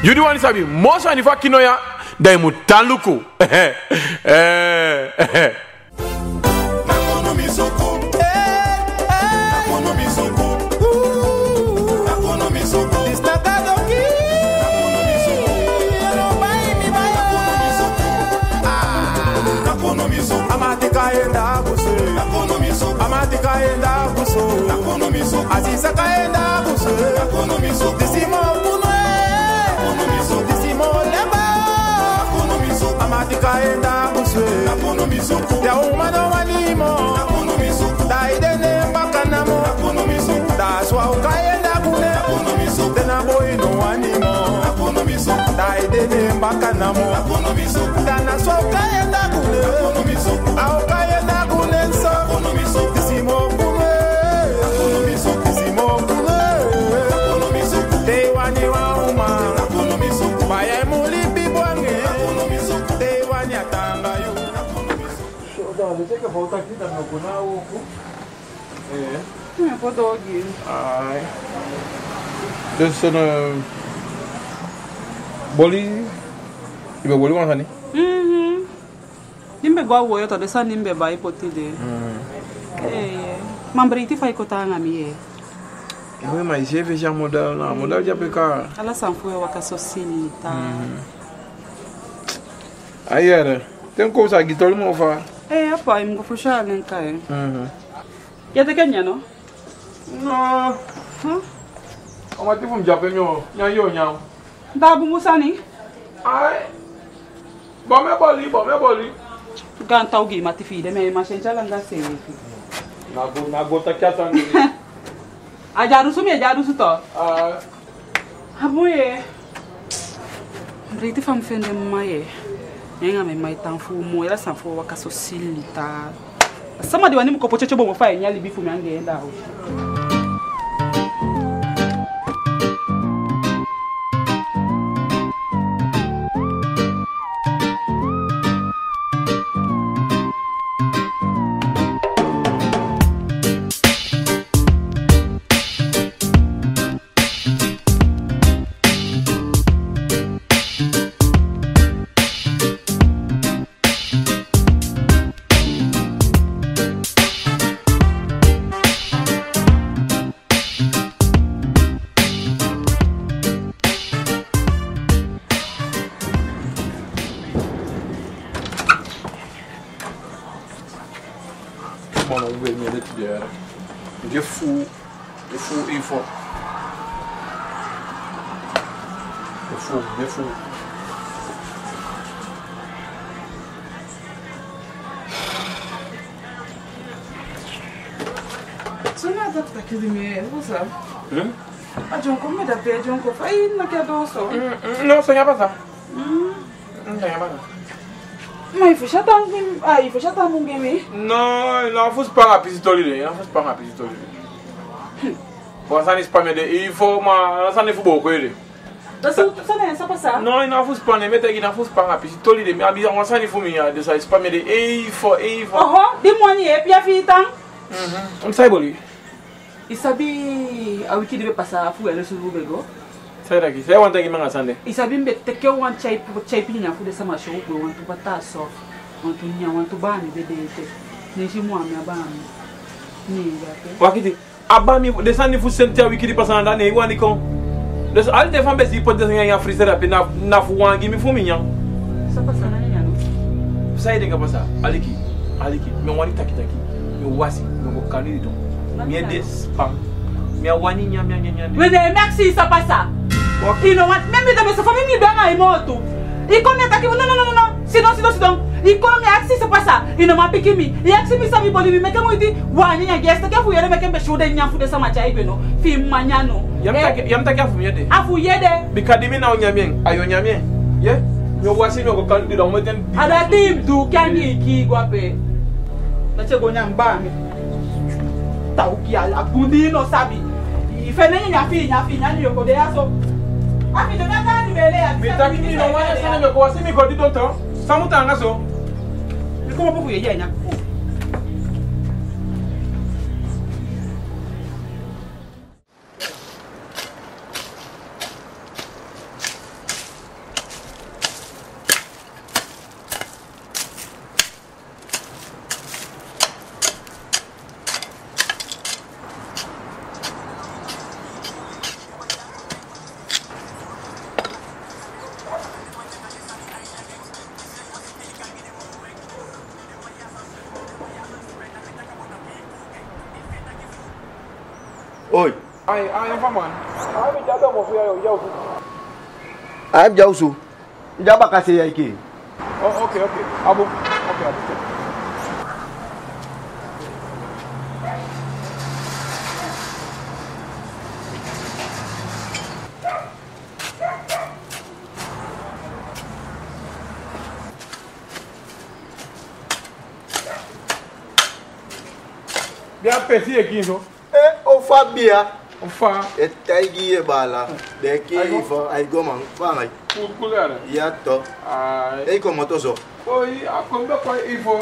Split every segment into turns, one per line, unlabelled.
You do want to say most of the fucking noya they mutaluku.
Você quer voltar aqui da meu canal?
É, vou dar aqui.
Ai. Dus een boli. Je bent boli man
Nimbe gwa wo yo to desa nimbe ba ipotide. Mambriti fa ikota ngami.
Oui, mais j'ai vu un modèle là, modèle de pécar.
Ala sanfo wa kasosini ta.
Ayer, tem coisa aqui todo mundo faz.
Apa imgo fusha lenka Ya te Kenya no?
No. Oma ti fum jape nyo, nya.
Da bu musani?
Ai. Bome boli.
Ganta ugi mati fide me ma senja langa se.
Na gota kya sangi.
Ajaru su to. Abuye. Briti fam fende maye. Nenga me mai tanfu mo ela sanfo wa kasosilita. Sama de wani mkopo chocho bo mo fa enyali bifu mi angeenda ho.
Mano, um vermelho de era. De full info. De full.
Tu n'as pas de me, vous ça? Ah, Jonko me da pe Jonko fa na que doso.
Não, sonha passar. Não sonha passar.
Mas fecha tá mungemi.
Não fosse para a pistolide, não fosse para a pistolide. Você não spam de info, mas não fosse bom com ele.
Você não é só passar?
Não fosse para mete aqui, não fosse para a pistolide, me avisa você não foi minha, dessa spam de info.
De money é pia fita.
Não sai boli.
E sabe a wiki deve passar a fuga no sul bego?
Sai daqui, sai onde que manga sande.
E sabe me te que eu chai pinha fu dessa macho, eu want to batasso, want to nya, want to bani bedete. Nem se mo a bani. Ni ya.
Wakiti, abami desani fu sente a wiki di passar na ne wani kon. Des al de fambe si pode desenhar freezer pe na fu wangi mi fu minha.
Sa passar na nya no.
Sai de passar. Aliki, me wani taki. Me wasi, me go kanido. Me de spam. Me wani nya.
We de maxi sa passar. You know what? Maybe the best family banga imoto. E come tá aqui, não. Sidão. E come axi se passa. E não mapiki mi. E axi mi sabe boli mi meke muito. Wani nya gesta que fui ele meke be show de nya fu de sama chai beno. Fi manyano.
Yam ta kafu yede.
Afu yede.
Bikadimi na onyamien. Ayo nyamien. Ye? Me wasi me go kandido mo den.
Ada tim du kangi ki guape. Na chego nyamba mi. Tauki ala bundi no sabi. E fenenye nya fi nya yoko de aso. Ami do na kan bele ya.
Bitaki ni no wana sana me ko wasi mi ko dito to. Samutanga so.
Ni como pouco ye nya.
Oi.
Ai faman. Ai mi jada mo fuya yo su.
Ai jausu. Jaba kasi ya iki.
Oh, okay. Abu. Okay, abu. Bien pesi aqui, não?
O Fabia.
O fa.
Taigi e bala. De que ifo ai goman. Vai.
Culera.
Ya to.
Ai.
Como tozo.
Oi, a comida foi ifo.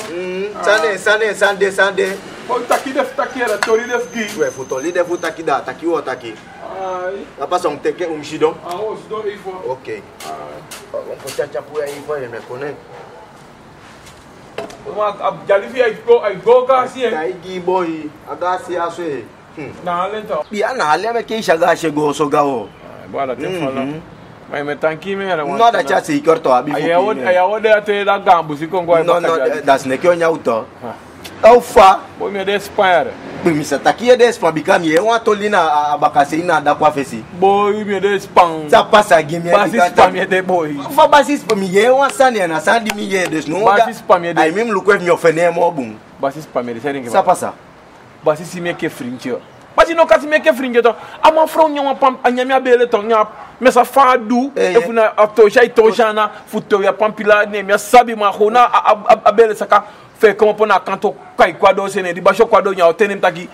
Sande.
Oi, taki era tori def gi.
Ué, futoli de futa aqui dá, tá aqui o aqui.
Ai.
Lá passa teke shidon.
O do ifo.
OK. Vamos puxar chapu aí foi me conecta.
Uma jalifi ai go gasi.
Taigi boy, agasi aso.
Na lento.
Bia na ale me ke shaga chegou so gawo.
Bora tem falando. Mas me tanki me era.
Não da cha se corto abi.
Aí o de até da gambo se com goi.
Não, das ne que o nyauto. Alfa.
Boi me de Espanha.
Misa takia de Espanha bikami e uma tolina abakase ina da kwa fesi.
Boi me de Espanha.
Ça passe à Guimé.
Basis pa me de boi.
Fa basis pa mi e uma sane na sandi mi e des no.
Basis pa me de.
Aí mesmo luko mi ofene mo bum.
Basis pa me de sering que.
Ça passa.
Basi si me que fringe. Basi no kasi me que fringe to. Ama fro nya pam anyame abele to nya me sa fa du e funa atoja itojana futo ya pampila ne me sabi ma hona abele saka fe como pona kanto kai kwado sene di basho kwado nya otenem taki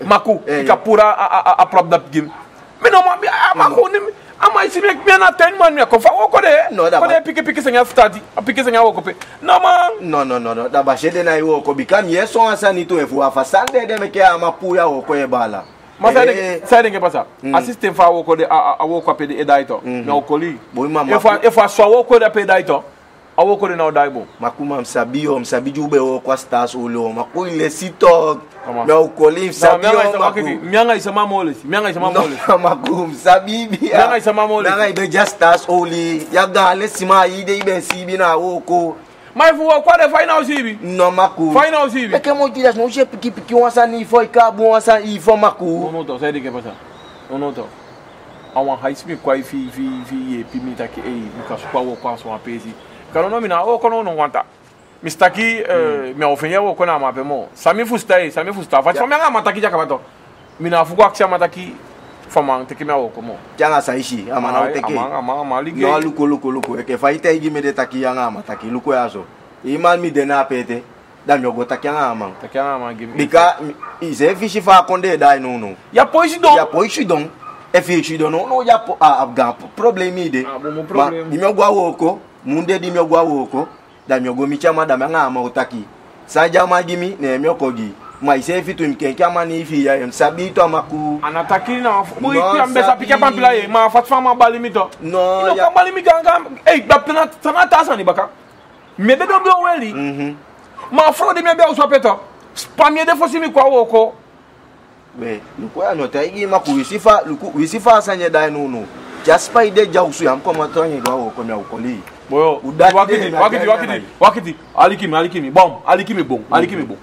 maku ikapura a prop da game. Me no ma maku ni ama isi me na ten man me ko fa wo ko de pike senga futadi pike senga wo ko pe no man
no da bashede na iwo ko bikami yeso asani to efu afasande de me ke amapuya wo ko e bala.
Mas sabe que passa? Assistem fa wo ko de a wo ko pe de edaito na okoli. E fa so wo ko de pe edaito. A wo ko de na odaibo.
Makuma msabi jube wo kwa stars ulo maku ile sito na okoli msabi
mianga isama molesi
maku msabi bia
mianga isama molesi
mianga ibe just stars oli ya gale sima ide ibe sibi na wo ko.
Mas vou qual é final sibi?
No maku.
Final sibi.
É que mo diras no je piki wasa ni foi cabo wasa e foi maku.
Não tô, sabe que passa? Não tô. A uma high speed quai fi pimita que ei, me caso qual quase uma pesi. Cara não me na o kono não aguenta. Me está aqui me ofenheu o kono ma pemo. Sami fusta. Faz famia nga mata aqui já acabato. Me na fugo aqui mata aqui. Famang teke me o como.
Janga saishi amana o teke.
Ama ligue.
No luko e que fai te igi me de taki yanga mata ki luko yaso. Iman mi de na pete. Da mi go taki yanga ama.
Taki yanga ama give.
Bika ize fishi fa konde dai no.
Ya poishi don.
E fishi don no ya abga problem ide.
Bom problem.
Di mi gwa woko, munde di mi gwa woko. Da mi go mi chama da yanga ama utaki. Saja ma gimi ne mi okogi. Mas se fitu mkenke amani fi ya msabi to amaku
anataki na mo ipi ambesa pike pampila ye ma fatfa ma bali mito
no
ya bali mi ganga da pena tanata sani baka me de do weli ma fro de me be so peto spamie de fosi mi kwa woko
be luko ya nota igi maku wisifa sanye dai no just by de jausu yam ko ma tanye gwa woko mi ukoli
boyo wakiti alikimi bom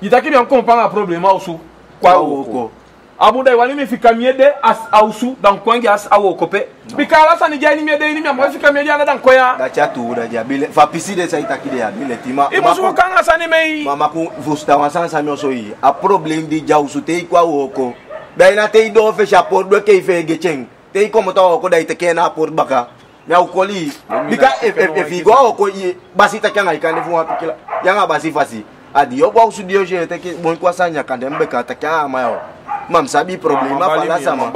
Itaki bien comprendre problème ausu kwa woko abuda wali me fika miede as ausu dan kwangi as awoko pe bikala sani jani miede ni mo fika miede ana dan koya
da chatu da jabile fa piside sa itaki de abile tima
imusu kanga sani mei
mama ku vusta wasansa mi osoyi a problème di jausu te kwa woko da ina te do fe chapeau do ke fe gecheng te ko mo to ko da iteke na por baka ya ukoli bika e figo ko basi ta kanga ikande fu apikila yanga basi fasi adi yo bwa usudio je teke bon kwa sanya kande mbeka taka mayo mam sabi problema fala sama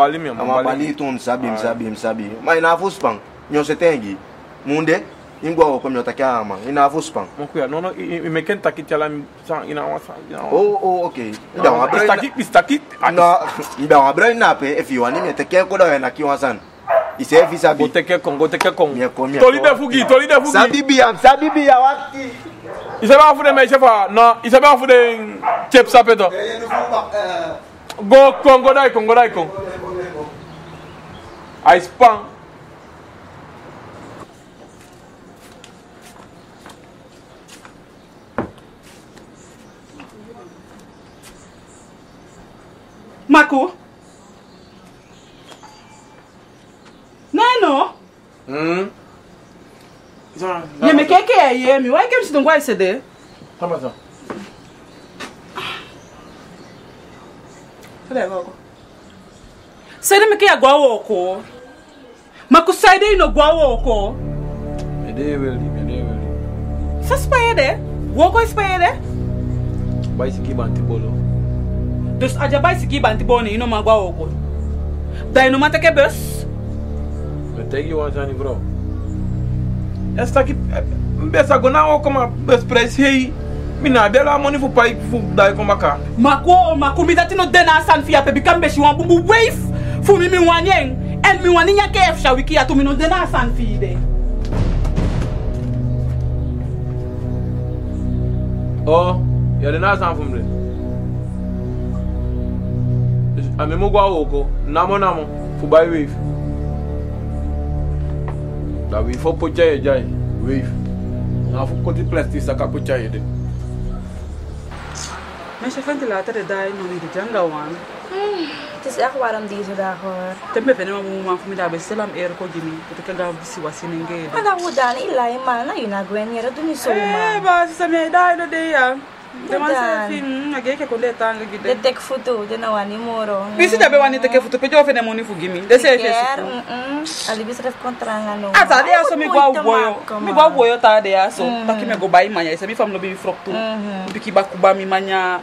bali ton sabi ma ina fuspang nyo setengi munde ingwa ko myo taka ama ina fuspang
mokuya no me kenta kitala ina wasa
okay ida wa
bistaki
no ida wa bra ina pe if you ani me teke ko da na kiwasan ise fi sabi
goteke kon tolide fugi
sabi bia wakti
il s'est pas foutu mais chef non il s'est pas foutu chef sapeto go kongo dai I span
Maku? Neno? Je me keke aí, me vai que você não vai ceder?
Tá bom.
Sai me que agua oko. Maku sai daí no gua oko.
Me deu.
Sa spade? Woko spade?
Vai seguir bante bolo.
Dus aja vai seguir bante bolo e não magua oko. Daí não mata que bus?
Me tegi one jani bro. Esta aqui essa gona o como best price aí. Mina bela money fu pai fu dai como cá.
Maku mi dati no dena san fia pe bikam be shi wan bubu wave fu mi wanyeng en mi wani nya kef sha wiki atu mi no dena san fi de.
Oh, ya de na san fu mle. Ame mo gwa oko, namo fu bai wave. Da we fo pocha e jai wave. Na fu koti plastic saka pocha e de.
Mas je vindt later de dag nog niet de jungle one.
Het is echt warm deze dag hoor.
Tem me vene mama voor me daar bij selam ko gimi. Dat ik ga bisi wasine ngede.
Ala udan ilai mana yuna gwen yera duni so ma.
Ba sa me dai do de ya. De man se fin age ke konde tanga gide.
De tek foto de na wani moro.
Bisi da be wani tek foto pe jo fene moni fu gimi. De se fe
su. Ali bis ref kontranga no.
Ata de aso mi gwa boyo. Mi gwa boyo ta de aso. Taki me go bai manya. Se mi fam no bi froktu. Biki bakuba mi manya.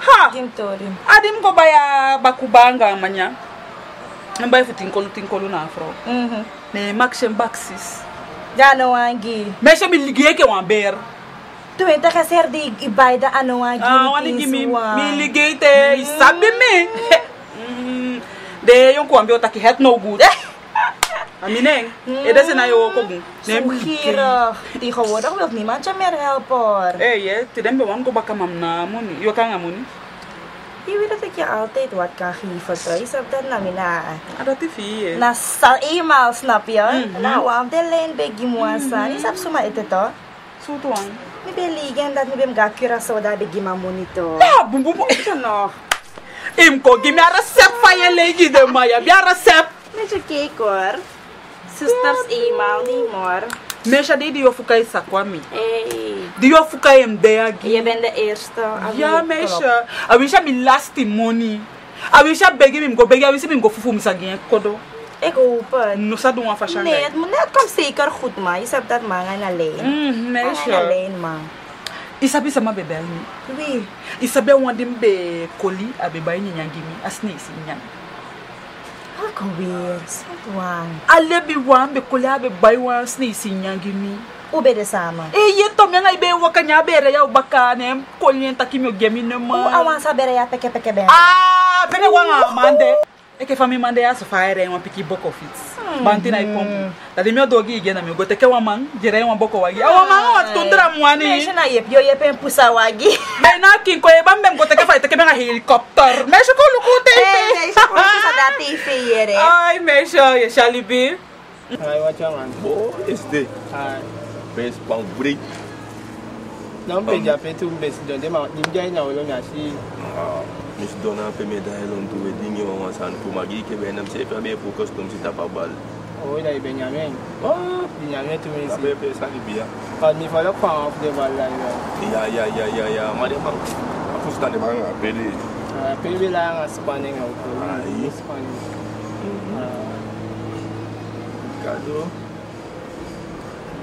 Ha!
Gintori.
Adim ko baya bakubanga manya. Mbay fu tinkolu na afro. Ne maxem baxis.
Ya no wangi.
Mesha mi liggéey ke wan ber.
Tu enta ka ser di ibayda ano wangi.
Ah, wani gimi mi liggéey te isabi me. De yon ko ambi otaki het no good. Amineng, desse na yo ko gun.
Hira. Di tegenwoordig wil niemand je meer helpen.
Je, te den be wan ko baka mam na moni. Yo kan amoni.
Je weet dat ik je altijd wat kan geven, trouwens, op dat namina.
Dat is vier.
Na sa eenmaal, snap je? Nou, waarom de lijn bij Gimoasa? Is dat zomaar het toch?
Zo toch?
Ik ben liegen dat ik ben ga Curaçao daar bij Gimamonitor.
Ja, boem boem. Ik kan nog. Imko, give me a recept van je legi de Maya. Bia recept.
Met je cake hoor. Sisters eenmaal niet more.
Mesha di yo fukai sakwami.
Hey.
Di yo fukai mdeagi.
Je bent de eerste.
Ja, Mesha. I wish I be last money. I wish I beg him go beg. I wish him go fufu misagien kodo.
Ik hoop het.
No sa doen fashion.
Nee, het moet net komt zeker goed, man. Je hebt dat man aan alleen.
Mesha.
Alleen, man.
Isabi sama bebe ni.
Wie?
Isabi wandim be koli abe bayi nyangimi asne isi nyang.
Ako weer. Santwan.
Alebi wan be koli abe bayi wan asne isi nyangimi.
Ube de sama.
Ye tom yang ibe wakanya bere ya ubaka ne koli enta kimi gemi ne ma.
Awan sa bere ya peke ben.
Ah, pene wanga mande. Eke fami mande ya so fire wan piki boko fits. Bantina ipom. Tadi meu dogi igena meu gote ke wamang jere wan boko wagi. Awamang wat tundra mwani.
Mesha na yep yo yep en pusa wagi.
Mena kin ko e bambem gote ke fight ke benga helicopter. Mesha ko lukute.
Mesha ko sa dati feyere.
Ay, Mesha, ye shalibi.
Hi, what you man?
Oh, it's the
Hi.
best pound break.
Não beija peito best don dem ninja na olo na si.
Mis dona pe me da helon tu wedding yo wan san pour magi ke benam se pe be pour custom si tapa bal.
Oh, dai Benjamin.
Ah,
Benjamin tu me
ça
si.
be ça libia.
Quand il faut le prendre off the ball là.
Ya, ma de man. Afu sta de man a pede.
Puis là en spanning out.
Ai.
Spanning.
Kado.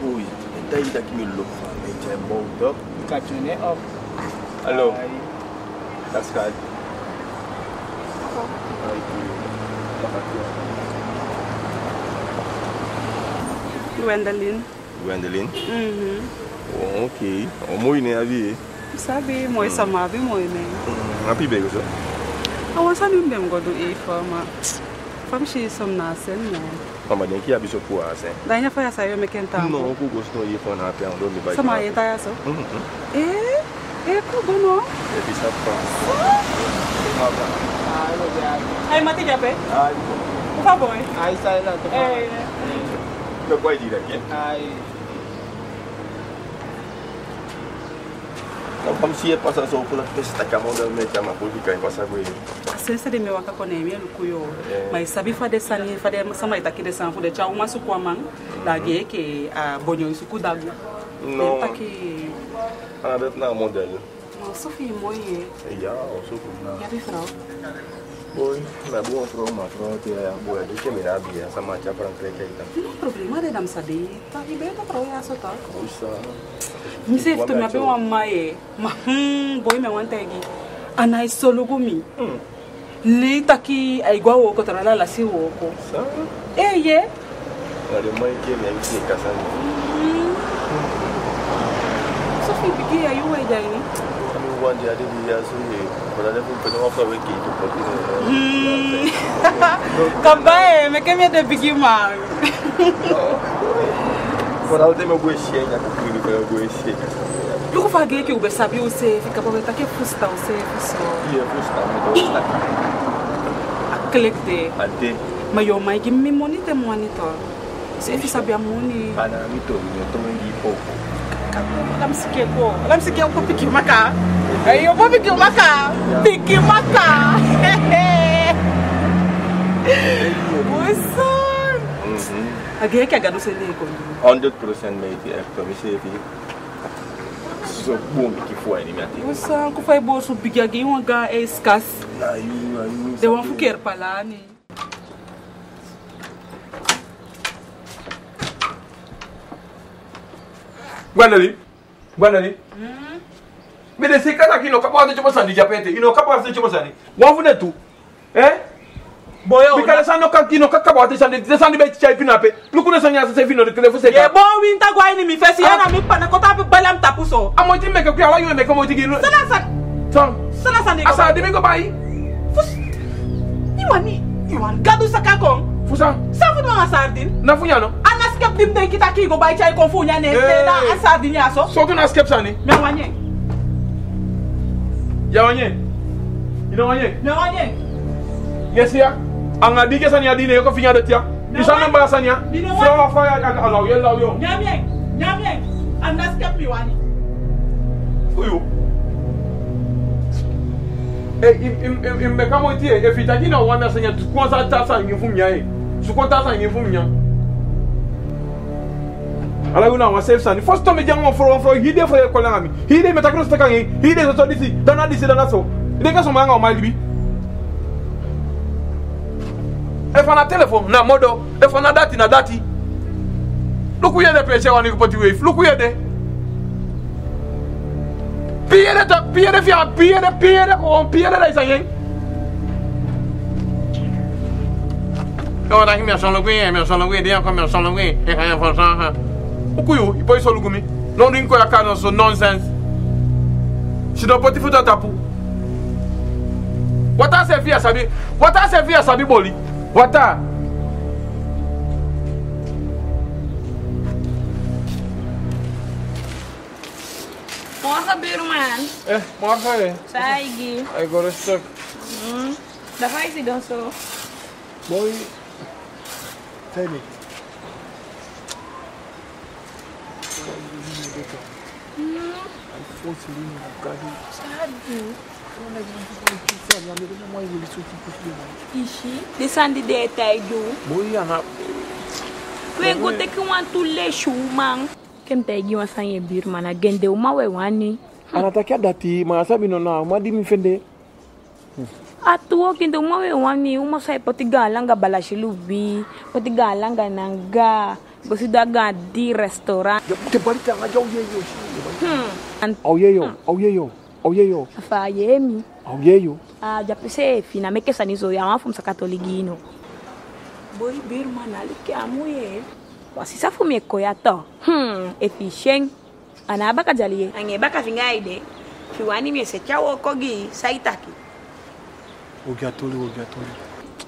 Ui, dai daqui me look fa me je boudo.
Catching it up.
Hello. That's good.
Gwendoline.
Oh, ok. Oh, mooi ne abi.
Sabi, mooi sama, bi mooi ne.
Happy bego so.
Awan sa nim dem go do e fama. Fam shi som na sen ne.
Mama den ki abi so po ase.
Danya fa ya sa yo mekenta.
No, ku go sto e fo na pe ando mi ba.
Sama ye ta ya so. Ko bono.
E bi sa pa.
Ay mati jape.
Ai.
Por favor.
Ai sai lá.
Me pode ir aqui?
Ai.
Comme si elle passe à son pour la festa camada mais chama politica em passa com ele.
Sese de mewa kako ne mielu kuyo. Mas sabi fade sani fade sama itaki de san fode cha uma su kwa man da ge ke a bonyo su ku dagu.
Non.
Taki
Ana bet na modelo.
no Sophie moye.
Ja, so goed.
Ya bi frau.
Boy, na boa froma, frota é boa, do que me rabia, essa macha para entregar então.
No problema de dam sabi. Ta ibe to pro ya so ta.
Oxa.
Mi se to me ape wa mai. Ma boy me wanta gi. Ana isolo gumi. Li taki ai gwa wo ko trala la si wo ko.
Sa?
Ye.
Na de mãe que me aqui casando.
Sophie bigi ayu we jai ni.
No one dia de dia so e, para levar um pedaço para ver que tu pode.
Kabae, me que me de bigi man.
Para o tema goixe, já concluí para goixe.
Lugo fage que o be sabi o se fica para tá que fusta o se fiso.
E é fusta, me dá esta.
A click de.
Ante.
Mas eu mais que me monitor monitor. Se fica sabe a moni.
Ana me tô indo pouco.
Lam se que eu vou pique maca. Aí eu vou pique maca. Pique maca. Moça. A guerra que agora você nem com.
100% mate é para você ver. So bom que foi ni mate.
Moça, que foi bolso pique aqui um ga é escasso.
Aí.
De uma fuqueira para lá né.
Guanali. Mais de ces cas-là qui n'ont pas de choses à dire, ils n'ont pas de choses à dire. Vous venez tout. Hein?
Boyo.
Because ça n'ont pas de descendre de chai pinape. Lu kuna sanya se fino de téléphone c'est.
Ye bon winta gwa ni mi fesi yana mi pana kota pe balam tapuso.
Amoti me que ala yo me como tigi.
Sana sa ne.
Asa de me go bai.
Fus. Iwan gadu sakakong.
Fusan.
Sa fu ma sardine.
Na funya no.
Ana skep dim de kita ki go bai chai kon funya ne na sardine aso.
So tu na skep sani.
Me wanye.
Ya wanye. Ino wanye.
Me wanye.
Yes ya. Anga dige sani adine ko finya de tia. Isa namba sani ya. Fro fa ya ala yo la yo.
Nyamye. Ana skep mi wani.
Uyu. Me kama iti e fitaki na wana sanya tu kwanza tasa ngifumnya e. Su kwanta sa ngifumnya. Ala una wa safe sani. First time jango fro hide fo ko la ngami. Hide metakro staka ngi. Hide so disi dana so. Ide ka so manga o malibi. E fa na telephone na modo, e fa na dati. Luku yede pese wani ko poti wave. Luku yede. Piede da isa yen. Yo da mi son logwe de ko mi son logwe e ka yan fo san ha. Ukuyu, ipo iso lugumi. No rin ko ya ka no so nonsense. Si do poti futa tapu. Wata se fi asabi boli. Wata.
Morgen, buurman.
Morgen.
Saigi.
I got a stuk.
Daar ga je dan zo.
Boy. Tell me.
Ishi, descende de taidu.
Boy, ana.
We go take one to le man. Kem taigi wa sanye buurman agende uma we wani.
Anatakia dati, masabi no na, madi mi fende.
Atuo kinde uma we wani, uma sai potigalanga balashilubi, potigalanga nanga. Bosi daga di restaurant.
Te barita ngaja Auyeyo.
Afayemi.
Auyeyo.
Japese fina meke sanizo ya mafu msakatoligino. Boy buurman alike amuye. Wasisa fumie koyato. Efficient. Anabaka jalie. Angebaka fingaide. Kiwani miese chawo kogi saitaki.
Ogiatoli.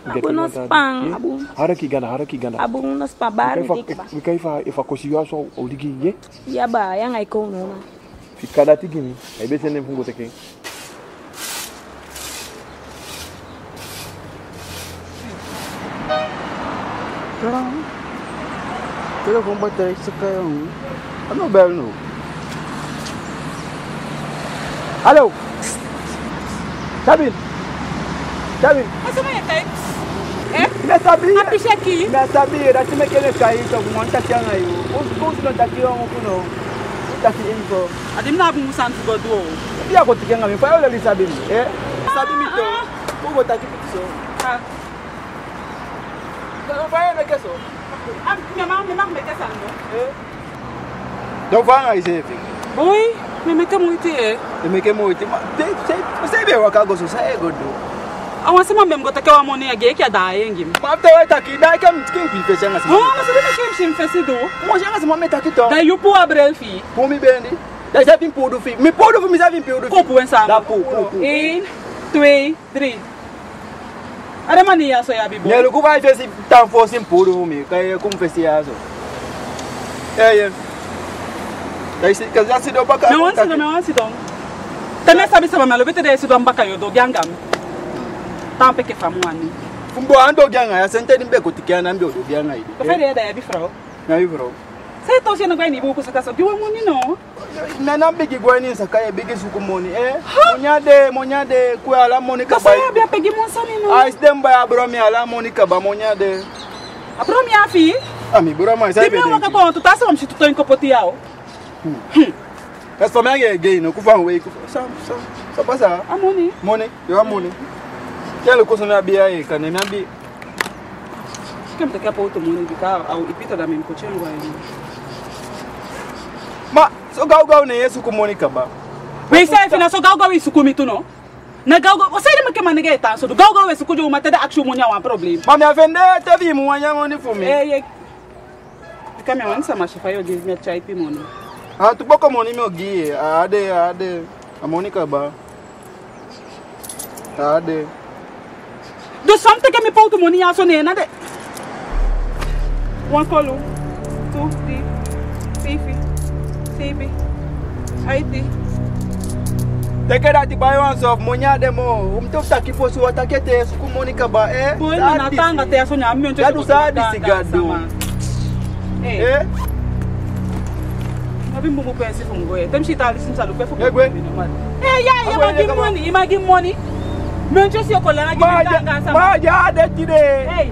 Abu nospang, abu.
Haraki gana.
Abu nospang baru dikba.
Ifa kosiwa so oligi ye.
Ya ba, yang ai ko no.
Fikada tigini. Ai bese ne fungo teke.
Pero kung ba't sa kayo, ano ba no? Allô? Sabine? Sabine?
Você vai até? É?
Me sabia?
A picha aqui.
Me sabia, daqui me quer cair, então vou montar aqui aí. Os não tá aqui, não. Tá aqui info.
Adim na bu santo godo.
E a coisa que me foi olha ali Sabine, é? Sabine então. Vou botar aqui pro senhor.
Ah.
Não vai na que só.
Ah, minha mãe me quer santo.
É. Então vai aí, Zé.
Oi, me quer muito é.
Me quer muito. Você vê o cago só sai godo.
Awan sama mesmo gota que eu amo nem aqui que é da engi.
Mas até tá aqui, daí quem fez assim?
Oh, mas você não quer me fazer do?
Mas já mas tá aqui então.
Daí eu pu abrel fi.
Pô me bem, daí já vim pudo fi. Me pudo me já vim pudo.
Copo pensar.
Dá pu.
1, 2, 3. Ada mania só ya bibo.
Nelo ku vai fazer tão fosse pudo me, que como fez isso. É. Daí se já se deu bacana.
Não ansi dong. Também sabe se mamelo vete desse do ambaka yo do gangam. Tá peke famuani.
Fumbo ando ganga ya sente ni mbeko tikiana mbio do ganga idi.
Ko fere da ya bi frau.
Na yi bro.
Sai to se na gwa ni bu ku saka so biwa moni no.
Na bigi gwani sakaye bigi sukumoni monyade ku ala moni ka
Ka
bai.
sai bia pegi mon sani no.
Ais dem ba bro mi ala moni ka ba monyade.
Apro mi afi.
Ami bro ma sai be.
Dime waka ko tu tasa mshi tuto inko poti yao.
That's for me again, no ku fa we ku. Sa pasa.
Amoni.
Money, you are money. Quero que você bia aí, cane minha bi.
Quem te quer para moni bika au ipita da mim kochengo aí.
Ma, so gau ne yesu ku moni ka ba.
We say fina so gau isu kumito no. Na gau você ele me que manega eta so gau isu kujo mata da action monya wa problem.
Ma me avende teve mu wanya moni for me.
Eh. Kama wanisa mashifa yo give me chai pi moni.
Ah, tu boko moni me ogi, ade a moni ka ba. Ade.
Do something que me pauto moni aso ne na de. One colo. 2, 3, 4, 5, 6, 7, 8.
Te queda ti buy one of monya demo. Tu tá aqui fosse o ataquete su ku moni ka ba
Boy na tanga te aso nya mi onto.
Gadu sa di sigado. Eh?
Abi mbumu pensi fungo e. Tem chita ali sinsa lu pe fungo.
Egwe.
Imagi money. Menjo si okola na gimi sama.
Ma ja de tide.
Hey.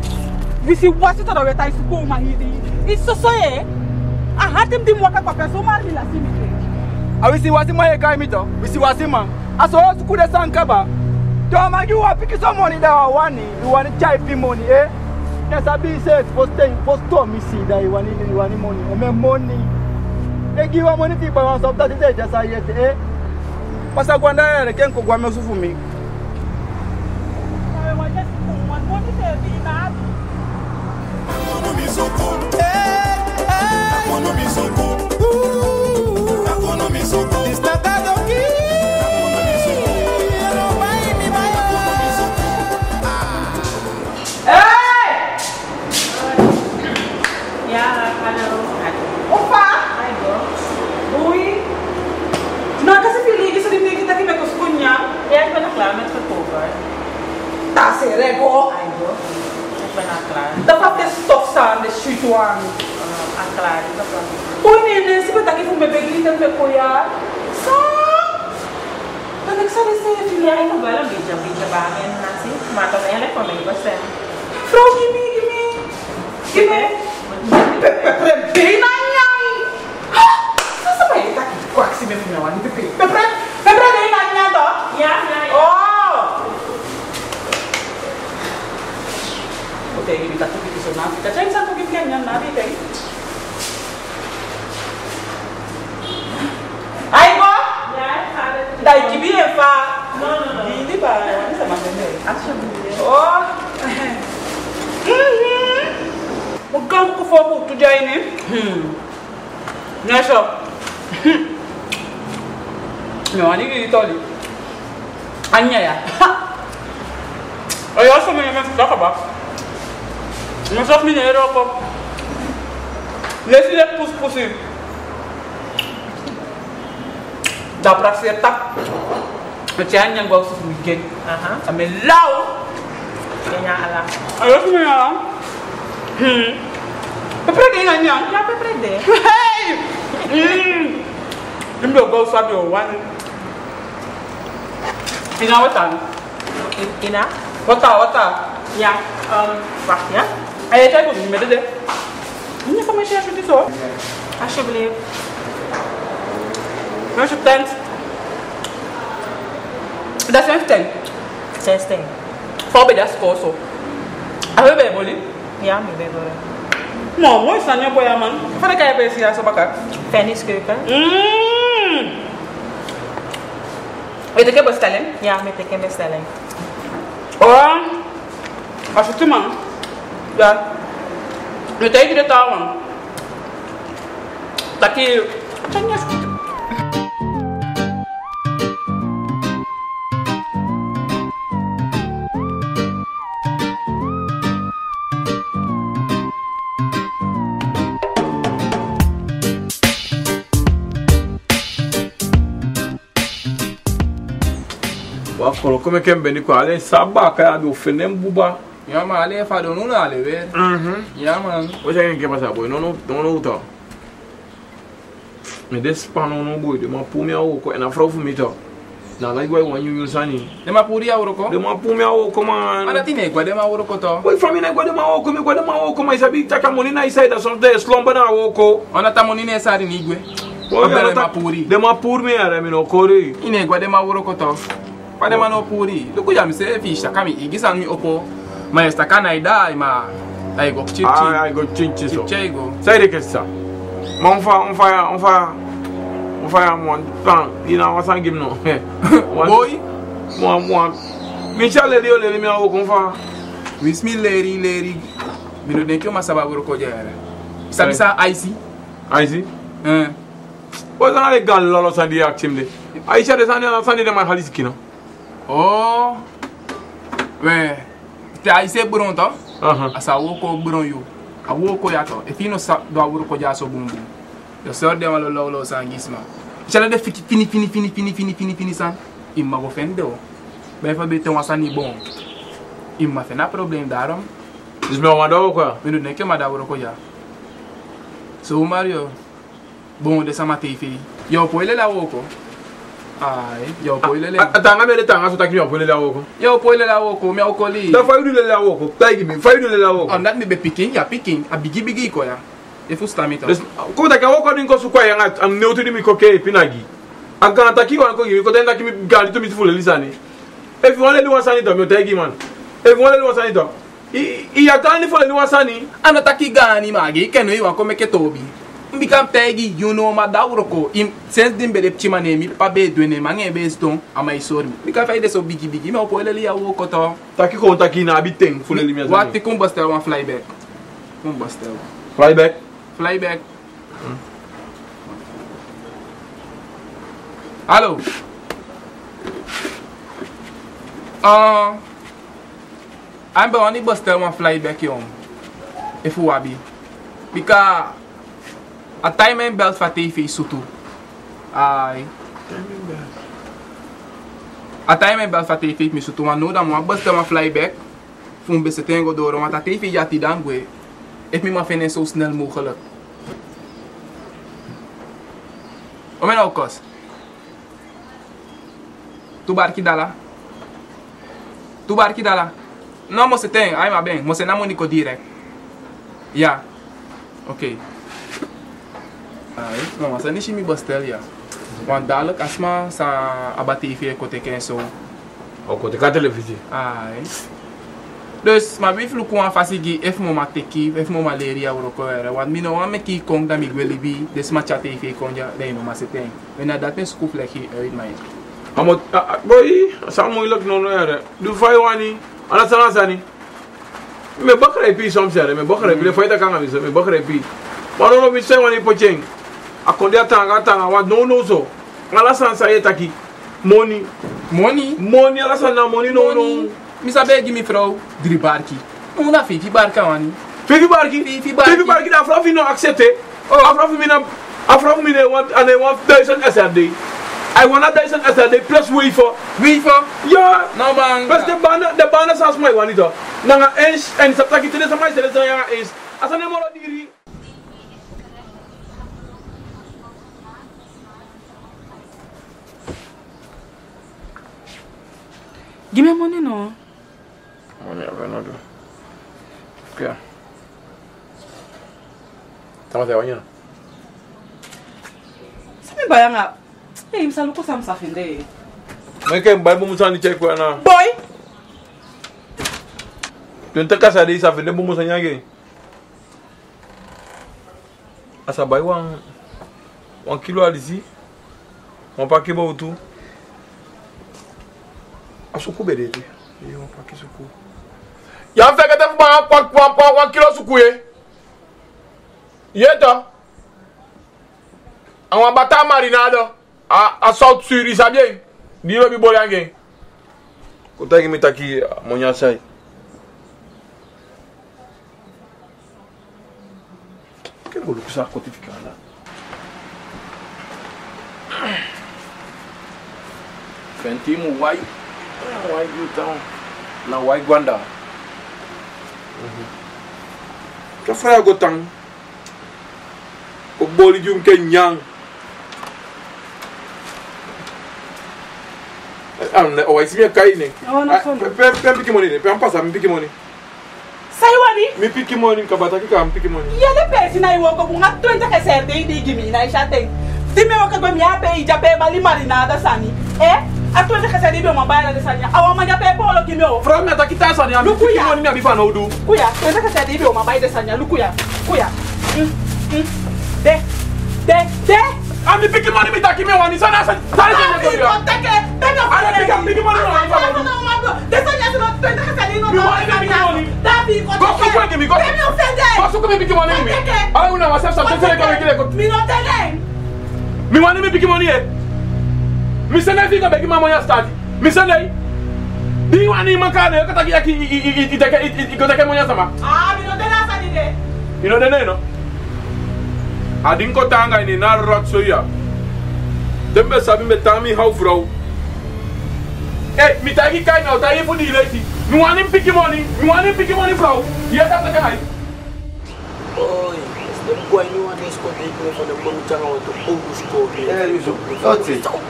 Visi wasi to weta isu ko ma hidi. Iso so ye. A hatim dim waka kwa peso mari la simi.
Awisi wasi ma ye kai mito. Wisi wasi ma. Aso su ku de sankaba. To ma ju wa piki so money da wani. You want chai pi money eh? Yes, I be said post to me see that you want money. O me money. They give money to buy one stuff that is just I yet eh. Pasa kwanda ya ken ko gwa me sufu mi.
Tá serego. Dapat ter stop sand de chutuan.
Claro,
Oi nene, se você aqui for me begin de me coiar. Sa. Tá nem sabe se filha
aí não vai lá bija bangen nasi, mata nem ela come você.
Frau give me. Bem na nhai. Você vai tá aqui com assim mesmo não, ali pepe. Pepe bem na nhai tó.
Ya.
Oh. Oke, ini tak tuh bisa nanti. Kacang satu gigian yang nanti deh. Aigo?
Ya, ada.
Dai kibi fa.
No.
Ini ba, ini sama sendiri.
Action dulu.
Oh. Bukan ku fomo tu jai ni. Nyasho. Nyawani ni toli. Anya ya. Ayo sama yang tak apa. Masuk ni nero ko. Laisse-les pousser. Da pra acertar. Eu tinha yang gua susu weekend. Ame lau.
Kenya ala.
Ayo semua. Peprede nanya.
Ya peprede.
Hey. Limbo gua sabi o wan. Ina watan.
Ina?
Wata.
Ja, wacht ja.
En jij kijkt ook met de. Niet van mij zeggen dit zo.
Alsjeblieft.
Als je tent. Dat is een tent.
16.
Voor bij dat school zo. Hebben wij boli?
Ja, mi bebo.
Nou, mooi staan je boya man. Van de kijk bij je zo bakken.
Fanny's keuken.
Weet je bestelling?
Ja, met een bestelling.
Oh, als je te man. Ja. Je tegen de taal man. Dat je. Kan je goed.
Wakolo come che bene qua, lei sa bacca do fenem buba.
Ja man, alleen fa do non ale weer. Ja man.
Wat zeg je passa boy? Non uta. Me despa non boy, de ma pumia o ko na frau fumi to. Na lai boy wan yu sani.
De ma puri a uroko?
De ma pumia o ko man.
Ana tine kwa de ma uroko to.
Boy famina kwa de ma o ko me kwa de ma o ko mai sabi taka monina isa da son de slomba na o ko.
Ona ta monine sari ni igwe.
Boy
de ma puri.
De ma pur me ara mi no kore.
Ine kwa de ma uroko to. Kwa de ma no puri. Luku ya mse fisha kami igisa mi opo. Ma esta kana ida ma ai go chichi.
Ai go chichi so.
Chichego.
Sai de que ça. Ma on fa mon plan, ina wasan gim no.
Boy,
moi. Michel le dio le mi o kon fa.
Wismi leri. Mino den ke ma saba uroko jere. Sabisa IC.
IC? Boy na le gal lolo sandi aktimde. Aisha de sandi de ma halis kino.
Oh. We. Te IC buron to? Asa woko buron yo. A woko ya to. E fino sa do uroko ja so bumbu. Yo sorde ma lo sangisma. Chala de fini san. Imma go fendo. Bem fa bete uma sani bom. Imma fe na problem darom.
Dis me ma do quoi?
Minu ne ke ma da uroko ja. So Mario. Bom de sama tefi. Yo poile la woko. Ai, yo poile le.
Atanga me le tanga so takimi yo poile la woko.
Yo poile la woko, me okoli.
Da fa yudu le la woko. Taigi mi, fa yudu le la woko.
On that me be picking, ya picking, a bigi ko ya. E fu stamita.
Ko ta ka woko din ko su kwa ya am neutu di mi ko ke pinagi. Aga ta ki wan ko gi ko tenda ki mi gali to mi fu le lisani. If you want to do wasani to me taigi man. If you want to do wasani to. I atani fo le wasani.
Ana taki gani magi, kenu i wan ko me ke tobi. Mbikam tegi you know ma da uroko im sense dim bele pchima ne mi pa be dwene ma nge be ston ama isori bika fa ide so bigi me opo ele ya wo koto
taki ko taki na biteng fule li mi azani
what tikum buster one flyback kum buster flyback Hello I'm be only buster one flyback yom if you wabi because a time and belt for TV sutu. Ai. A time and belt for TV mi sutu. Want know dat mo bus ma fly back. Fun be setengo door want a TV ja ti dan gwe. Ik mi ma fene zo snel mogelijk. O men ook kos. Tu barki dala. No mo seteng, ai ma ben, mo se namonico direct. Ja. Okay. Não, mas niet mi bestel ja. Want dadelijk als ma sa aba TV kote ken zo.
O kote ka televisie.
Ai. Dus maar wie vloek wan fasigi if mo ma teki, if mo ma leri ya uroko era. Want mi no wan me ki kong da mi gwelibi, des ma chat TV konja, nee no ma seteng. Wanneer dat is koef leg hier uit mij.
Amo boy, sa moeilijk no era. Du fai wani, ala sana sani. Me bakra epi somsere, me bakra epi, fai ta kanga mi me bakra epi. Maar no mi se wani pocheng. Akondia tanga wa no so. Ala sansa yetaki. Money ala sanna money no.
Mi sabe gi mi vrouw 3 barki. Una fifi barka wani.
Fifi barki da afrafi no accepte. Afrafi mi ne want and I want 1000 SRD. I want 1000 SRD plus wafer. Ja.
No man.
Plus de bana sans mai wani to. Nanga eens en saptaki tele samai tele ya eens. Asane moro diri.
Give me money, no.
Money, I will not do. Okay. Sama saya wanya.
Sabi bayang nga. Eh, misalo ko sa msafinde.
May kay bay mo musa ni check ko na.
Boy.
Tunta ka sa di sa finde mo musa nyage. Asa bay 1 kilo alizi. On pa kibo utu. Asuku bedete. Yo on pa kisuku. Ya feke te ba 1 kilo suku ye. Yeta. Awa bata marinado. A salt suri sa bien. Dilo bi boyange. Kota ki mitaki monya sai. Que bolo que ça côté fica là. Fentimo wai. Wai então. Na wai Gwanda. Que frère gotang. O boli jum ke nyang. O wai si kai ne. Pe piki money ne. Pe am passa mi piki money.
Saiwani?
Mi piki money ka bataki ka am piki money.
Ya le pesi na iwo ko bunga 20 ka serte di gimi na ishate. Dime waka go mi ape ijape bali marinada sani. A 20 ka serte do mabaya na sani. Awa ma jape polo kimi o.
From me takita sani am piki money mi abifa na odu.
Kuya, 20 ka serte do mabaya de sani. Lukuya. Kuya. De.
Ami piki money mi taki me wani sana sana. Sana
Take.
Ana piki money no. Mi wani mi piki money e. Mi sene fi ko begi mama ya start. Mi sene. Bi wani makane ko taki yaki iteke monya sama.
Mi no tena sani de.
You know the name no? Adin ko tanga ni na rot so ya. Dembe sabi me tami how vrouw. Mi taki kai na utai fu di leti. Mi wani piki money vrouw. Ya ta ta kai.
Oi, este boy no one is going to for the Boruchanga to Augusto.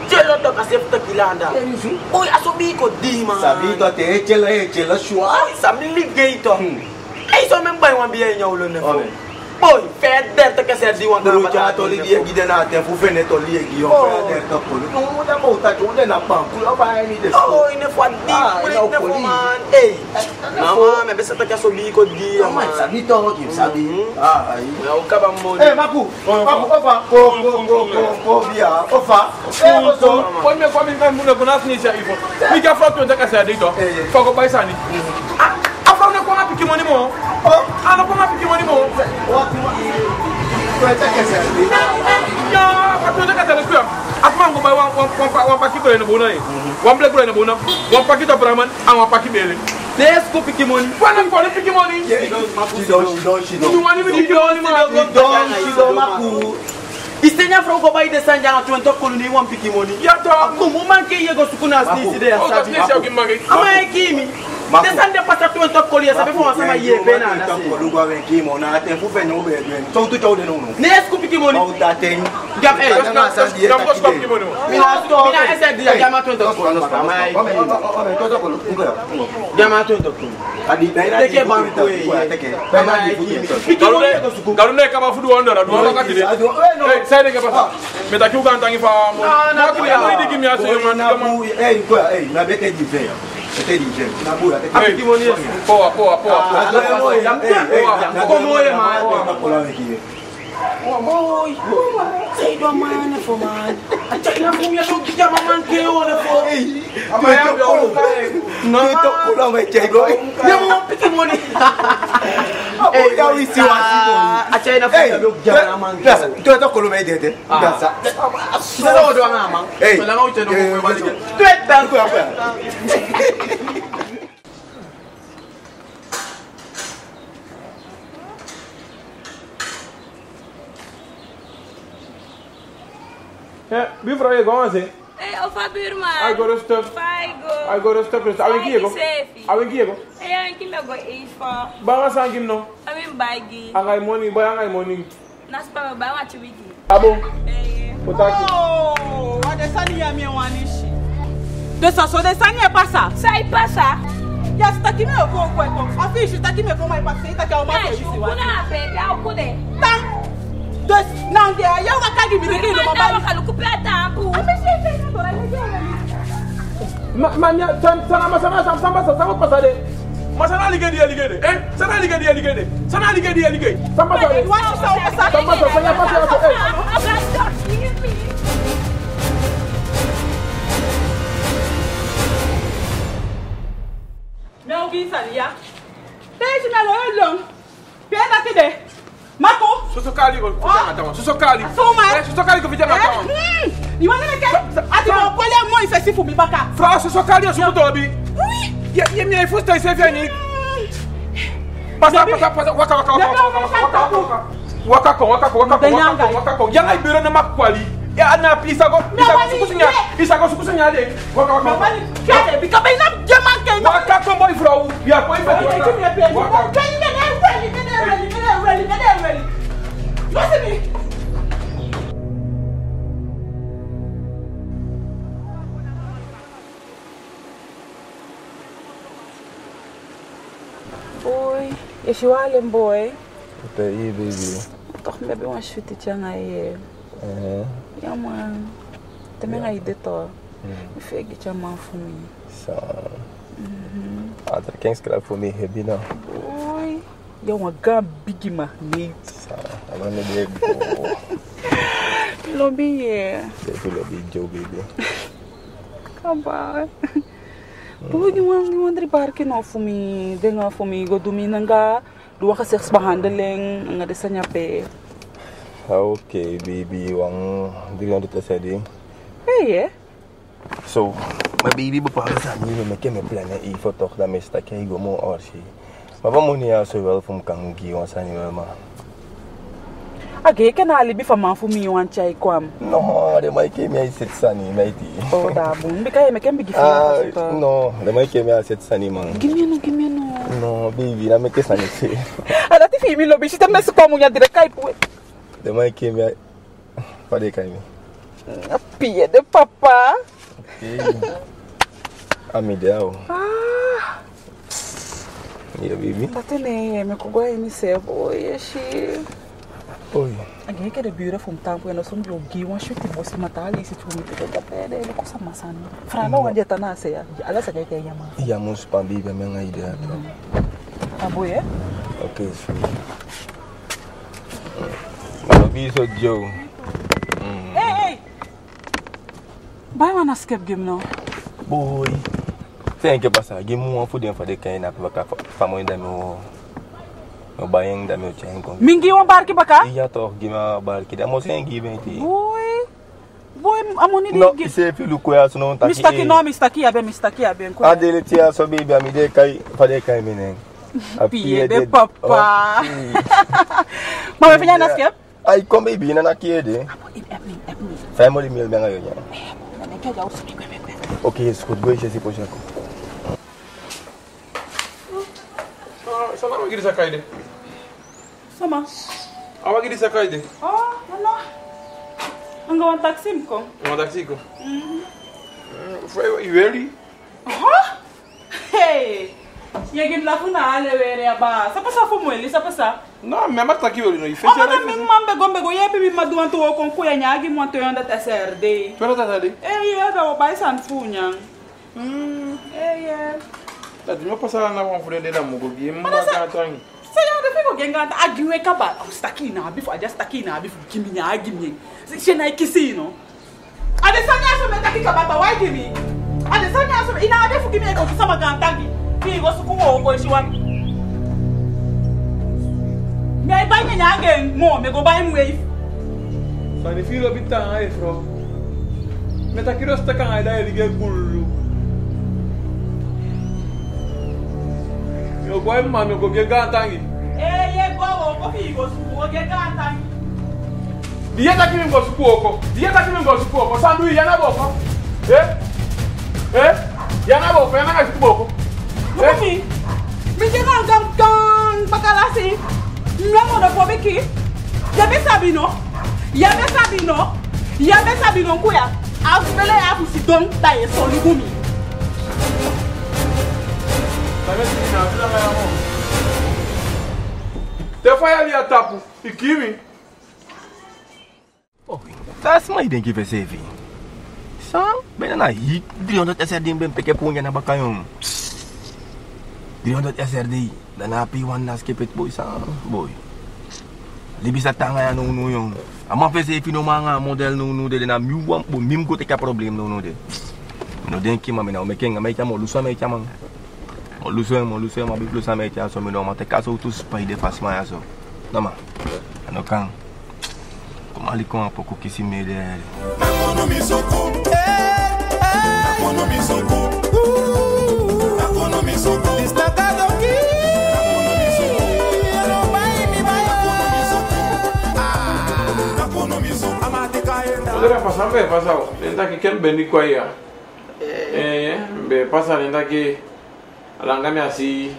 Chelo to ka sefta kilanda. Oi, asobi ko di man.
Sabi to te chela shua.
Ai, sabi ligato. Ai so men boy wan biye nyawlo ne fo. Boy, feder to ka se di wan
Boruchanga to li di gide na te fu fene to li gi on feder to ko. No da mo ta jo de na pan ku o ba ni de.
Oh, ne fo di, ne fo man. Ei. Mama, me besa to ka so bi ko di man.
Sabi to ki sabi. Ai.
O ka ba mo.
Maku, ofa. Ko bia, ofa.
So, pon me mo na kuna fini sia ifo. Mi ka fro to ka sa de to. Fo ko bai sani. Afro ne ko na piki money mo. Ana ko na piki money mo. Ya, patu de ka sa de ku. Atma ngo bai wan paki ko ne bona e. Wan ble ko ne bona. Wan paki to braman, an wan paki bele.
Des ko piki money.
Wana ko ne piki money.
She don't.
Tu wani mi piki money
She don't Maku.
Istenya from go buy the sanja to ento koloni wan piki money.
Ya to.
Ko mo man ke yego sukuna snisi de
O ka
sabi.
snisi o ki magi.
Ama ekimi. The sanja pata to ento kolia sabi fo sama ye pena na.
To lu go wen ki mo na te fu fe no be dwen. So tu cho de no.
Ne esku piki money.
O ta ten.
Gam
Na sa di.
Kam ko stop piki money mo.
Mina ese di jama to ento kolia. Ama jama to ento kolia.
Adi na
Teke banko e.
Garune ka ba fudu wondora do ka tide. Sai de ka ba. Meta ki uganda ngi fa mo. Na ki ya ndi kimi aso yo man.
Na bete di fe. Bete di fe. Na bu la te.
Piki money. Po.
Boy, say do man for man. Achina fu ya do kija man ke o le fo.
No to ko la me che go.
Ne mo piki money.
Ya wi si wa si do.
Achina fu ya do kija man ke.
To ko lo me de. Gasa.
So do na man. So la mo che do ko ba ke. Tweta ko apa.
Wie vrouw je gewoon zijn?
Of a buurman.
I go to stuff. I go to stuff. Awen kiego. Awen kiego.
Ayan kila go age for.
Banga sangim no.
Awen bagi.
Angai money, boy angai money.
Naspa ba wa chubiki.
Abo.
Oh, what the sunny ya me wanishi. De ça, ça n'est pas ça.
Ça n'est pas ça.
Il y a ce qui me fait quoi. En fait, je t'ai dit, mais comment il passe? Il t'a qu'à au marché ici.
On a appelé, là, au coup de.
Non, il y a un cas qui me dit que le maman
va le couper à temps.
Ah, mais c'est
Mamia, sama pasade. Masana ligedi. Eh? Sana ligedi. Sana ligedi. Sama pasade. Sama pasade.
Mais on vit ça, Lia. Pèse na lo long. Pèse na kide. Mako.
Susokali ko fitana. Susokali. Susokali ko fitana.
Ni wana ke? Ati mo pole mo ifesi fu mi baka.
Fra susokali o sukutobi. Oui. Ye mi faut stay safe ni. Pasa waka. Yana ibiro na makwali. Ya ana isago sukusinya de. Waka.
Kade bika be na jema ke.
Waka ko boy fro. Ya ko ife.
Waka. Really. Listen me. Boy, is je wel een boy?
Wat ben je, baby?
Toch maybe one shoot it young I ja man. Também aí de to. Me fez que man for me.
So. Quem escreve for me, Rebina?
Boy, you want a big magnet.
So, I'm gonna be able.
Lobby here.
Say to lobby Joe, baby.
Come on. Boy, you want the park no for me. Denga for me go do me nanga. Do ka sex behandeling nga de sanya pe.
Okay, baby, wang dili to say ding.
Hey,
So, my baby bepaal sa nie met my planne for toch dat mes dat jy go mo orsie. Maar wat moet nie so wel van kan gee ons aan jou maar.
Age kan alibi fa man for me wan chai kwam.
No, de mai ke my sit sani maiti.
Oh, da bun. Bika me kan bigi
fa. No, de mai ke my sit sani man.
Give me no.
No, baby, na me ke sani se.
Ada ti fi mi lobi, si te mes kwa mo nya dire kai pu.
De mai ke my pa de kai mi.
Pie de papa.
Okay. Amidel.
Ah.
Yeah, baby.
Tatene, me ko gwa ni se boy, she.
Oi.
Age que de bureau from tempo no som blogi wan shoot ti bosi matali si tu mi te da pede le cosa masani. Fra no wanje tana se ya. Ala sa ke yama.
Ya mo span bibi me nga idea.
Aboye?
Okay, so. Malabi so Joe.
Hey. Buy one escape game no.
Boy. Tem que passar. Game one for them for the kind of family da meu. Meu buying da meu chain com.
Mingi wan barki baka?
Iya toh gima barki da mo sen give ti.
Boy, amoni de.
No, se filu ko ya so no taki.
Mr. Ki abe ko.
Adele tia so baby ami de kai for the kind menen.
Pie de papa. Mama fanya na escape?
Ai kom baby na nakiede. Family meal benga yo nya. Okay, escuta, vou encher esse pojaco.
Sama lagi disakai deh.
Sama.
Awak lagi disakai deh.
Oh, ano? Ang gawan taxi ko.
Ang taxi ko. You ready?
Hey. Yagin la funa ale were ba. Sa pasa fu mo eli sa pasa.
No, me mata aqui no
ifeja. Oh, mi mambe gombe go yepi mi madu anto kon ko ya nyagi mo to yonda tsrd.
Pero ta dali.
Ya da o bai san funya. Ya.
Tadi meu passar na uma folha da mugo bi mo ka tangi.
Saya da fico genga agiwe ka ba. Staki na bifu aja staki na bifu kimi nya agimi. Se na ikisi no. Ade sanya so meta ki ka ba wa gimi. Ade sanya so ina bifu kimi ko sama kan tangi. Fi go su ko ko shiwa. Me ba nya again mo me go buy wave.
Sani filo bitan ai fro. Meta kiro sta kan ai da lige gullu. Yo boy mami go ge gantangi.
Ye go ko fi go su go ge gantangi.
Dia tá aqui me gosto pouco. Dia tá aqui me gosto pouco. Sanduí já na boca. Já na boca, já na gasto pouco.
Me chega gam bakalasi. Não da pobe ki. Ya be sabino. Ya be sabino kuya. Afele ya fusidon da ye so ni gumi.
Te foi ali a tapo. E Kimi?
Oh, dat is mijn denk ik CV. Zo, ben je nou hier? 300 SRD ben ik punya na bakayong. 300 SRD. Dan heb je one na skip it boy sa boy. Libi sa tanga ya no yung. Ama CV no mga model no de na miwam bo mim ko te ka problem no de. No denk je maar me nou me kenga me chamo lusa me chamang. Mo lusa ma biblo sa me cha so me no ma te kaso tu spider fast ma so. Nama. Ano kang ali com um pouco que se merece.
Destacado aqui.
Poderia passar, bem, passar. Lenta que quem bem com aí. Bem, passar lenta que alanga-me assim.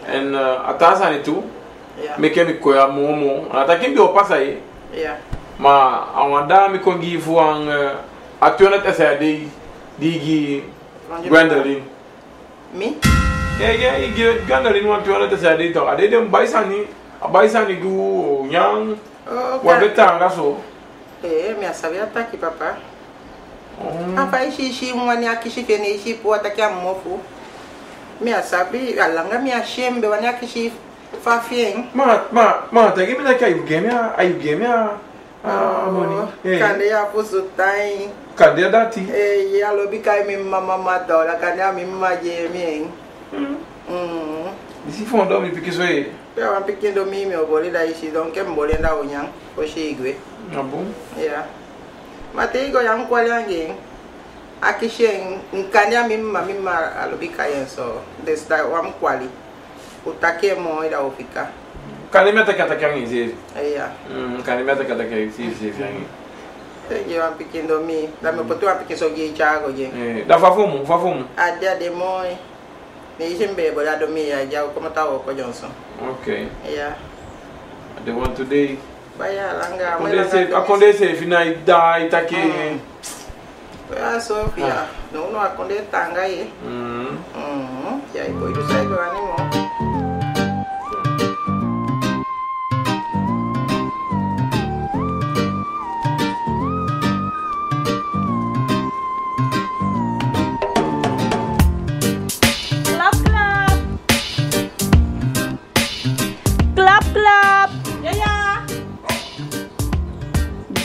En atrás ali tu. Me que me coia momo. Até quem deu passa aí. Ma awanda mi ko ngi fu an actuellement essa di Gwendolyn
mi
Gwendolyn want to let essa di to ade dem baisani du nyang wa beta ngaso
mi sabia tá aqui papá papai xixi mwani akishi fene xi po ataki amofu mi sabi alanga mi ashembe wani akishi fa fien
ma tá que me dá que aí game money.
Cadê a pusutai?
Cadê a dati?
E a lobi cai me mama madora, cadê a mima gemi?
E se for dormir porque isso aí?
Eu um pequeno dormir meu boli daí se don't que boli da unhang, hoje igwe.
Ah bom?
Yeah. Mas tem igual um coalhangue. Aqui chega, cadê a mima a lobi cai só, desta um quali. O taque mo ida o ficar.
Kalimeta kata kang isi.
Iya.
Kalimeta kata kang isi yang.
Eu am pequeno dormir, da meu poto am pequeno sogi chago je.
Da fafumu.
Ada de moi. Ni jembe bola dormir ya jau como tá o Johnson.
Okay.
Iya.
The one today.
Baya langa.
Aconde final da itaki.
Ya Sofia. Não aconde tanga aí. Ya ibu itu saya doa ni mo.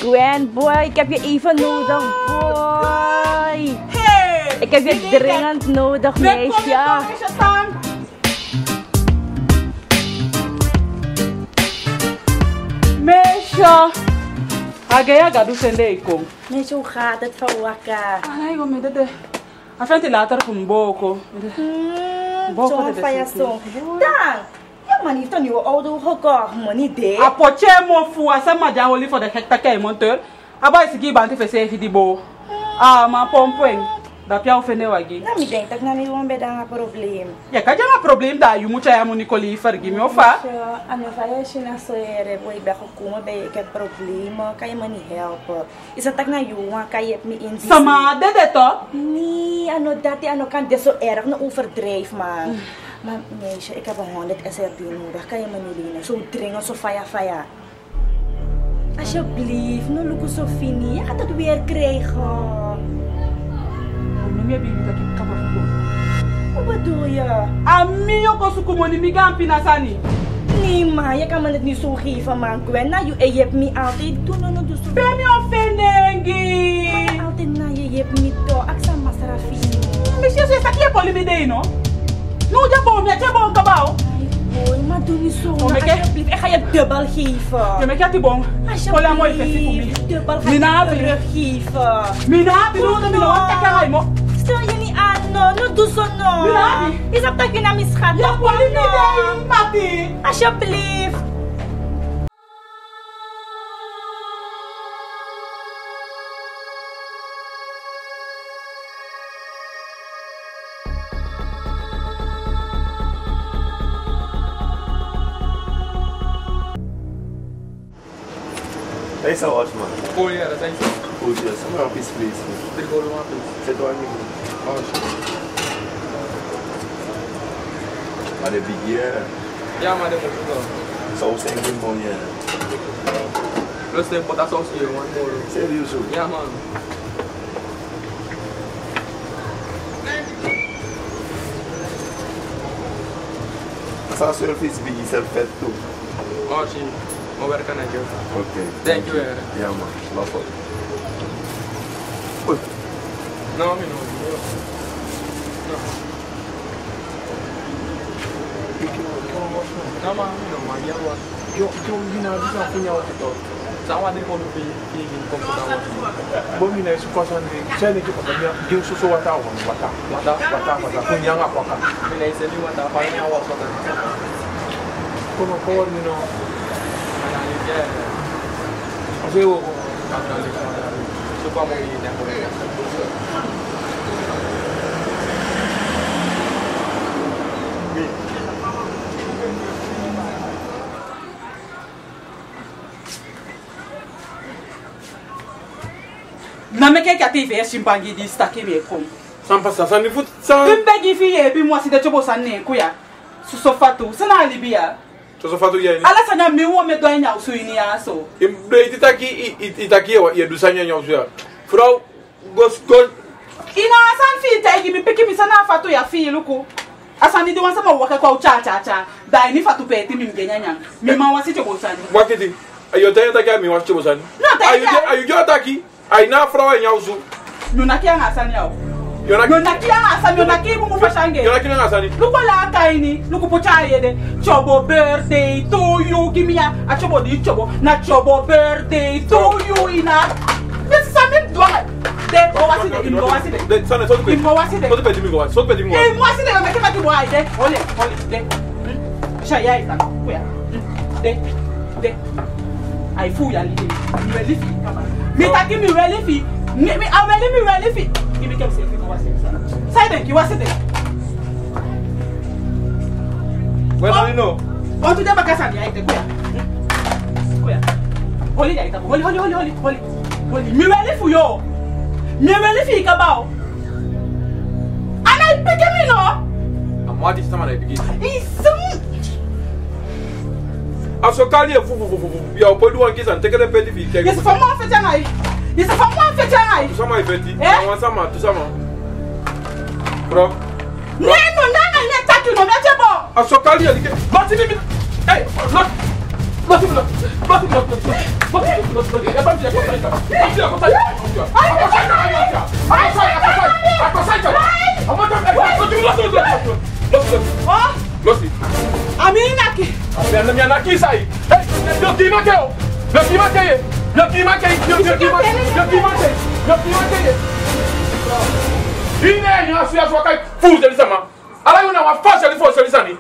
Gwen, boy, ik heb je even nodig, boy.
Hey!
Ik heb je dringend nodig, meisje.
Meisje! Agaya gadu sende iko.
Meisje, hoe gaat het van Waka?
Ay, go me dede. Afente later kun boko.
Zo van je zo. Dan! Mani to ni o auto hoko money de.
Apoche mo fu asama ja only for the hectare monteur. Aba isigi banti fese fi dibo. Ma pompoen. Da pia ofene wagi.
Na mi denk tak na mi won be dan probleem.
Ya ka janga probleem da yu mucha ya moni koli fargi mi ofa.
Ano vai china so ere boy be ko kuma be ke probleem ka y mani help. Isa tak na yu wa ka yep mi in.
Sama de to?
Ni ano dati ano kan deso erg na overdrijf man. Maar meisje, ik heb 100 SRD nodig. Kan je me niet lenen? Zo dringend, zo faya. Alsjeblieft, no lukt zo fini. Je gaat het weer krijgen.
Noem je bibi dat ik kapot voel.
Wat bedoel je?
Amio ko sukumoni mi gampi na sani.
Nee ma, je kan me het niet zo geven man. Gwen, nou je hebt me altijd. Doe no dus.
Ben je offending?
Altijd na je hebt me toch. Aksa masrafini.
Misschien is dat je polimide no? No, je boom, je boom kabao.
Boy, maar doe niet zo. Alsjeblieft, ik ga je dubbel geven.
Je maakt je boom.
Alsjeblieft,
mooi versie voor mij.
Dubbel ga je teruggeven.
Minabi, no.
Stel je niet aan, no, doe zo no.
Minabi.
Is dat toch je naar mijn schat?
Ja, polimide, mati.
Alsjeblieft.
Essa é ótima.
Oi, era, tá isso.
Hoje essa não é uma pizza fresca.
Tricou uma pizza.
Você dorme.
Ótimo.
Maar de big year.
Ja, maar dat is het wel.
Saus en geen bon, ja.
Plus de pota saus hier, man.
Serieus ook?
Ja, man.
Essa surface big is vet too.
Oh, sim. Vou ver a aqui.
Okay.
Thank you,
Yeah, man. Love it.
Não, não. Não, mas eu vi na visão punya waktu itu. Sama dia kalau pergi komputer.
Bom, mina isso coisa de cena que para mim deu susu wata punya apa kan?
Mina isso ni wata paling awal kota.
Como kau ni no?
Mana dia?
Asal
suka mau ini dan boleh.
Na me que ati fe chimpangi di staki me kom.
Sampa sa ni fut sa.
Bembegi fi e bi mo si de chobo san ne kuya. Su sofatu, sana libia.
To sofatu ya ni.
Ala sanya mi wo me do anya usu ini aso.
Imbe itaki ya dusanya nya usu ya. Frau gos
Ina asan fi ta igi mi peki mi sana fatu ya fi luku. Asan di wansa ma waka kwa cha. Da ni fatu pe ti mi ngenya nya. Mi ma wasi chobo san.
Wakiti. Ayo tanya taki mi wasi chobo san. Ayo jo taki. Ai na frau nya usu.
Yonaki anga asan ya.
Yonaki
anga asan yonaki mu fashange.
Yonaki anga asani.
Luko la kaini, luko pocha yede. Chobo birthday to you gimia. A chobo di chobo. Na chobo birthday to you ina. This is something dwa. De wasi de imbo wasi de.
De sana so
imbo wasi de.
So pedi mi go wasi. So pedi mi go wasi.
Eh wasi de me ke mati boy de. Ole de. Shaya ita. Kuya. De. Ai fu ya li. Mi relifi kama. Mi taki mi relifi. Mi aweli mi relifi. Give me keep saying what's it. Silent, you what's it?
Well, you know.
Want to the bakasan ya ite kuya. Holi ya ite. Holi. Mi relifi yo. Mi relifi kabao. Ana ipeke mi no.
Amwadi sama na ipeke.
Isum.
Asokali fu ya opodu wankisa ntekele pedi fi kege.
Yes, for more fete ngai. Yes, for more fete ngai.
Tu sama ifeti. Tu sama. Bro.
Neno nanga ne tatu no metebo.
Asokali alike. Bati mimi. Hey, look. Bati. Losi.
Aminaki.
Aminaki sai. Hey, yo kimakeo. Ine ni asu ya wakai fu de sama. Ala yuna wa fasha li fo sani.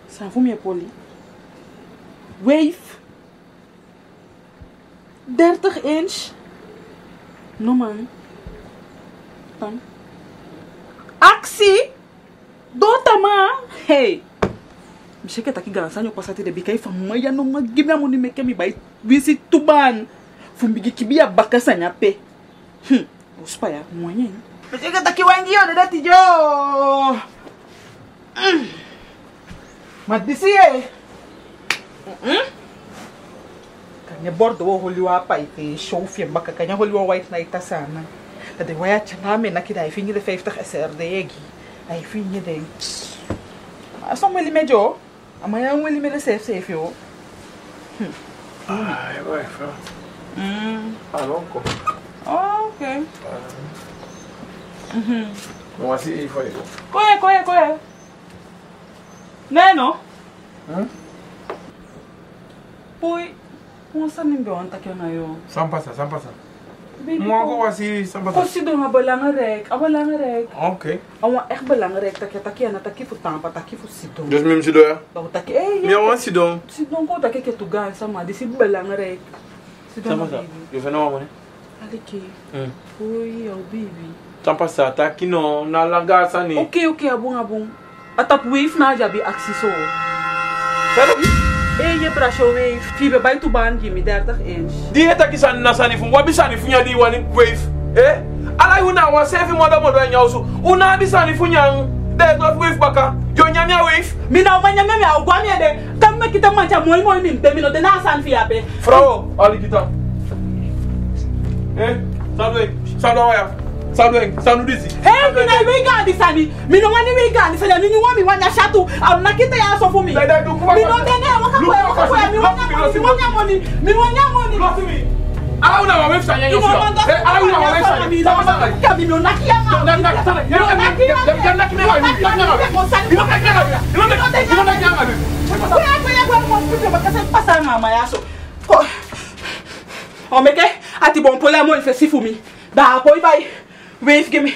Sa fu mi poli. Wave 30 inch. No man. Dan. Aksi. Dota ma. Hey. Bisa kita ki gansanyo pasati de bikai famaya no magimya mo ni meke mi bai visit tuban. Fumbigi kibia bakasanya pe. Uspa ya mwenye. Bisa kita ki wangi yo de dati jo. Madisi eh. Kanya bordo wo holiwa pa ite show fi baka kanya holiwa white na ita sana. Tade waya chaname na kida ifingi de 50 SRD egi. Ai fingi de. Aso mweli mejo. Amanhã ele merece safe yo.
Ai, vai, fala. Alonco.
Oh, okay.
Não assim foi.
Coe. Neno? Poi, masa nimbe wanta kya na yo.
Sampasa. Mo assim, sampasa.
Ko si do nga belangrijk.
Okay.
Awa echt belangrijk taki na taki fu tampa taki fu sidon.
Dus mesmo sidon ya?
Ba taki
Mi awan sidon.
Sidon ko taki ke tu gan sama disi belangrijk. Sidon.
Sampasa. Yo fe no amone.
Aliki. Oi, au bibi.
Sampasa taki no na langa sani.
Okay, abong. Atap wave na jabi aksiso.
Sabe?
Je brasho wave. Fibe bij tu ban give me 30 inch.
Die taki san na sani fu wabi sani fu nya di wani wave. Ala una wa save modo nyausu. Una bisani funyang. There's not wave baka. Yo nyamia wave.
Mina umanya meme au gwa miede. Kama kita mancha moi mimpe mino de na san fiape.
Frau, ali kita. Salwe. Sanu disi.
Hey, mina wiga disani. Mino wani wiga disani. Mino wami wanya shatu. Amna kita ya so for me. Mino dene waka mi wanya money.
Lost me. Ala una wa wave sanya yosu. Ala una wa wave sanya.
Kabi no nakia ma. Ati bon problème il fait si fou mi. Ba boy bye. Wave give me.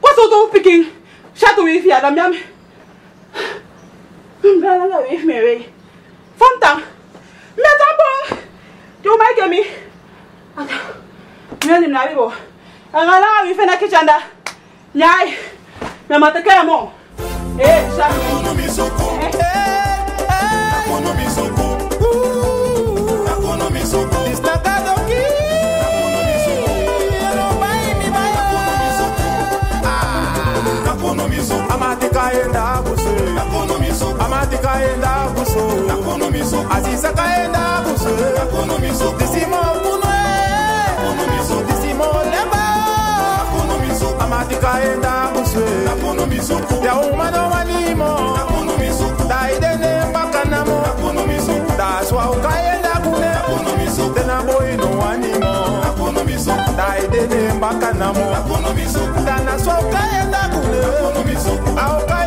What's all picking? Shadow wave ya da miam. Mbala wave me way. Fanta. Meta bon. You make me. Ata. Meni na bibo. Angala wave na kichanda. Nyai. Me mataka mo. Shadow.
Amatika enda buso Aziza kaenda buso Disimo kuno Disimo leba Amatika enda buso Ya umano wanimo Da idene bakanamo Da swa ukaenda kune Dena boy no wanimo Da idene bakanamo Da na swa ukaenda kune Auka